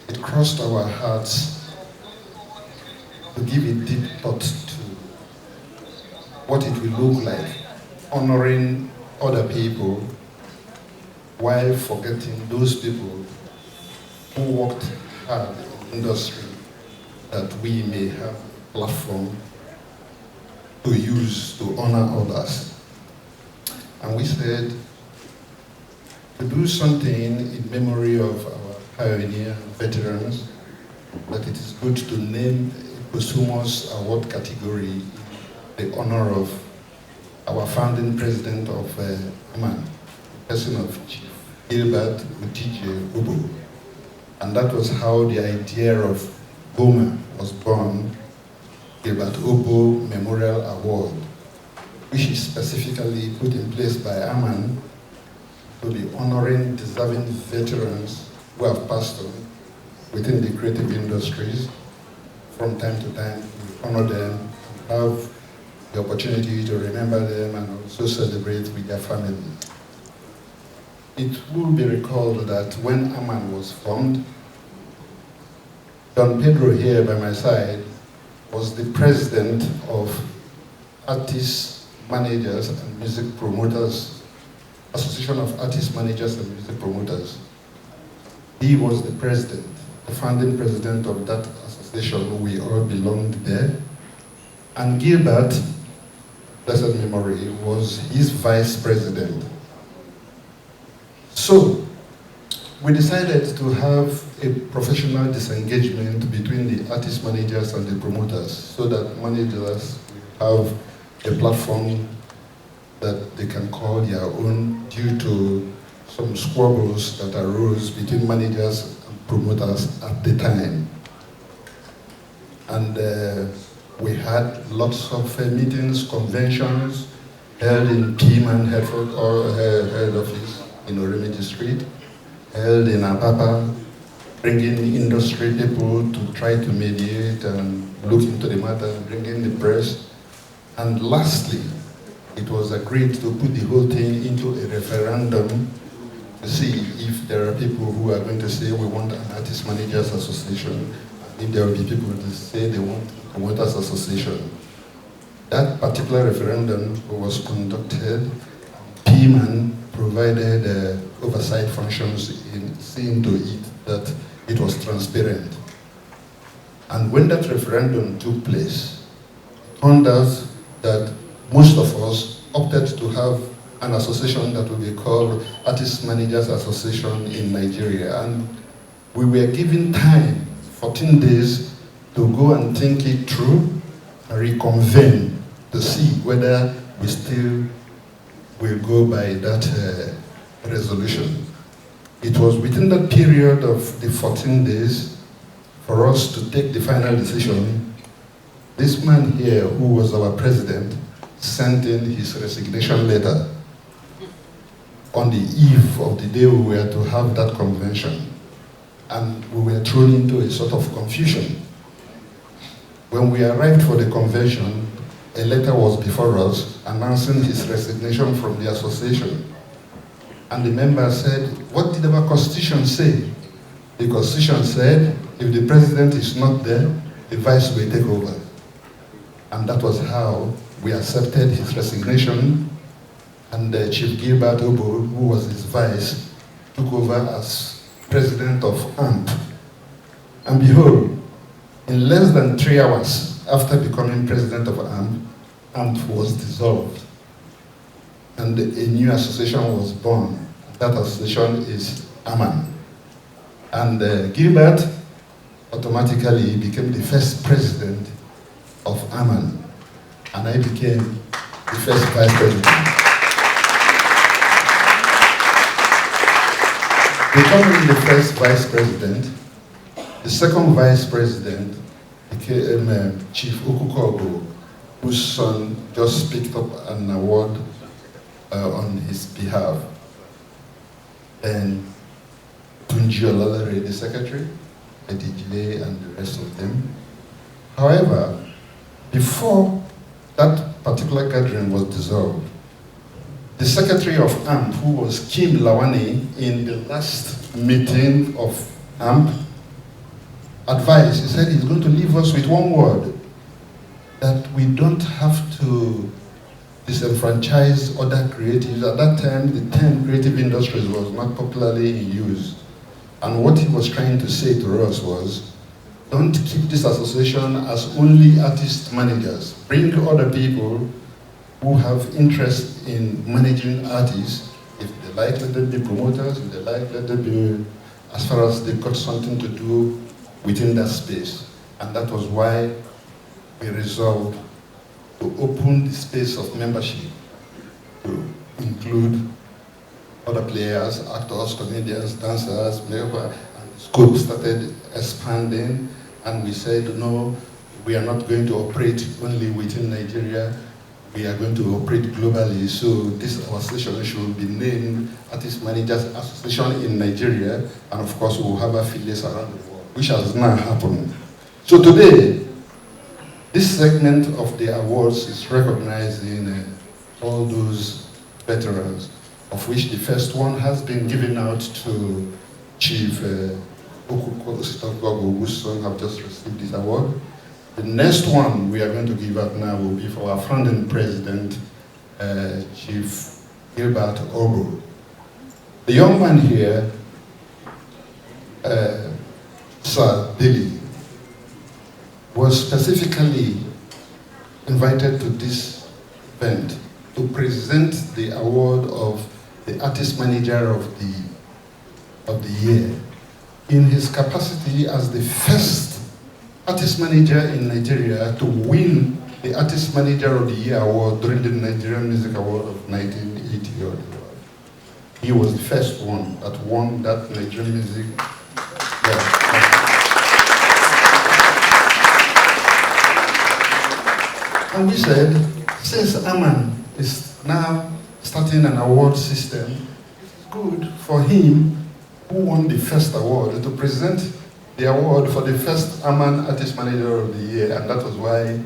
it crossed our hearts to give a deep thought to what it will look like, honoring other people while forgetting those people who worked hard in the industry, that we may have a platform to use to honor others. And we said to do something in memory of our pioneer veterans, that it is good to name a posthumous award category in the honor of our founding president of Aman, the person of Chief Gilbert Utije Obo. And that was how the idea of Goldmyne was born, Gilbert Obo Memorial Award, which is specifically put in place by Aman to be honoring deserving veterans who have passed on within the creative industries. From time to time, we honor them, have the opportunity to remember them and also celebrate with their family. It will be recalled that when Aman was formed, Don Pedro here by my side was the president of Artists, Managers and Music Promoters, Association of Artists, Managers and Music Promoters. He was the president, the founding president of that association. We all belonged there. And Gilbert, blessed memory, was his vice president. So, we decided to have a professional disengagement between the artist managers and the promoters, so that managers have a platform that they can call their own due to some squabbles that arose between managers and promoters at the time. And we had lots of meetings, conventions held in Piman head office in Oremiji Street, held in Apapa, bringing industry people to try to mediate and look into the matter, bringing the press. And lastly, it was agreed to put the whole thing into a referendum to see if there are people who are going to say we want an Artist Managers Association, if there will be people who say they want a Promoters Association. That particular referendum was conducted. Piman provided oversight functions in seeing to it that it was transparent. And when that referendum took place, it turned out that most of us opted to have an association that will be called Artist Managers Association in Nigeria. And we were given time, 14 days, to go and think it through and reconvene to see whether we still will go by that resolution. It was within that period of the 14 days for us to take the final decision. This man here, who was our president, sent in his resignation letter on the eve of the day we were to have that convention. And we were thrown into a sort of confusion. When we arrived for the convention, a letter was before us announcing his resignation from the association. And the member said, what did our constitution say? The constitution said, if the president is not there, the vice will take over. And that was how we accepted his resignation, and Chief Gilbert Obo, who was his vice, took over as president of AMP. And behold, in less than 3 hours after becoming president of AMP, AMP was dissolved. And a new association was born. That association is Aman. And Gilbert automatically became the first president of Aman. And I became the first vice president. Becoming the first vice president, the second vice president became Chief Okukobo, whose son just picked up an award on his behalf. And Tunji Olalere, the secretary, Edijile, and the rest of them. However, before that particular gathering was dissolved, the secretary of AMP, who was Kim Lawani, in the last meeting of AMP, advice. He said he's going to leave us with one word, that we don't have to disenfranchise other creatives. At that time, the term creative industries was not popularly in use. And what he was trying to say to us was, don't keep this association as only artist managers. Bring other people who have interest in managing artists. If they like, let them be promoters. If they like, let them be, as far as they've got something to do within that space. And that was why we resolved to open the space of membership to include other players, actors, comedians, dancers, whatever. And the scope started expanding, and we said, no, we are not going to operate only within Nigeria. We are going to operate globally. So this association should be named Artist Managers Association in Nigeria, and of course we will have affiliates around the world, which has now happened. So today, this segment of the awards is recognizing all those veterans, of which the first one has been given out to Chief Okuko, whose son have just received this award. The next one we are going to give out now will be for our founding president, Chief Gilbert Obo. The young man here, Sir Billy, was specifically invited to this event to present the award of the Artist Manager of the Year in his capacity as the first artist manager in Nigeria to win the Artist Manager of the Year award during the Nigerian Music Award of 1980. He was the first one that won that Nigerian Music. And we said, since Aman is now starting an award system, it's good for him, who won the first award, to present the award for the first Aman Artist Manager of the Year, and that was why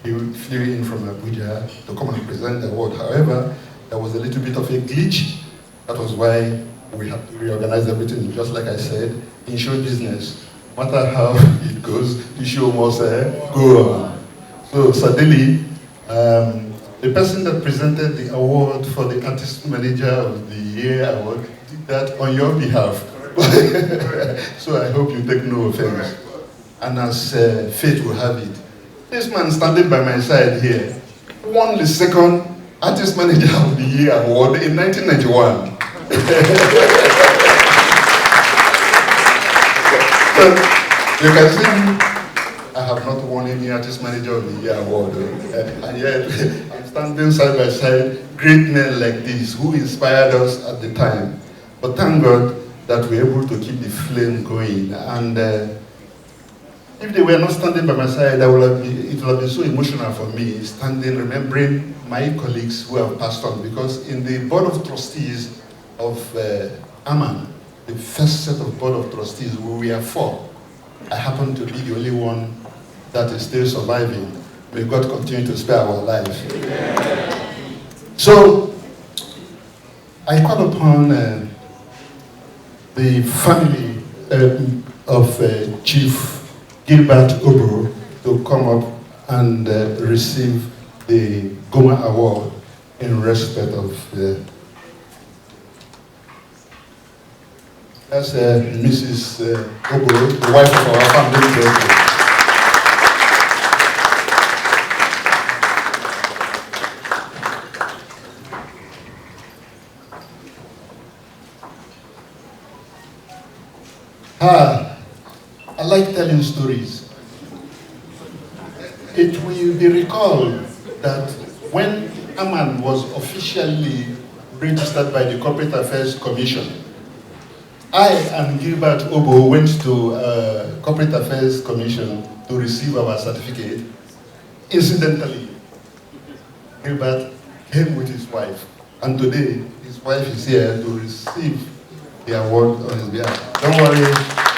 he flew in from Abuja to come and present the award. However, there was a little bit of a glitch. That was why we had to reorganize everything, just like I said, in show business. No matter how it goes, the show must go on. So, Sadili, the person that presented the award for the Artist Manager of the Year award did that on your behalf. So I hope you take no offense. And as fate will have it, this man standing by my side here won the second Artist Manager of the Year award in 1991. So you can see, I have not won any Artist Manager of the Year award, and yet I'm standing side by side great men like this who inspired us at the time. But thank God that we're able to keep the flame going. And if they were not standing by my side, it would have been so emotional for me, standing, remembering my colleagues who have passed on. Because in the board of trustees of Aman, the first set of board of trustees, we were 4. I happen to be the only one that is still surviving. May God continue to spare our lives. So, I call upon the family of Chief Gilbert Obo to come up and receive the Goma Award in respect of that's Mrs. Obo, the wife of our family president. I like telling stories. It will be recalled that when Aman was officially registered by the Corporate Affairs Commission, I and Gilbert Obo went to Corporate Affairs Commission to receive our certificate. Incidentally, Gilbert came with his wife, and today his wife is here to receive the award on his behalf. Don't worry,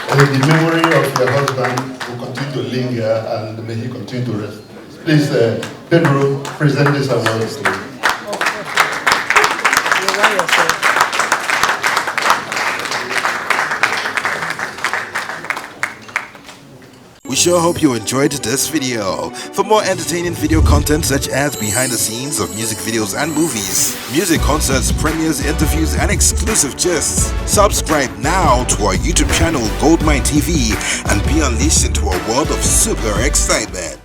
the memory of your husband will continue to linger, and may he continue to rest. Please, Pedro, present this award to you. We sure hope you enjoyed this video. For more entertaining video content such as behind the scenes of music videos and movies, music concerts, premieres, interviews, and exclusive gists, subscribe now to our YouTube channel GoldmyneTV and be unleashed into a world of super excitement.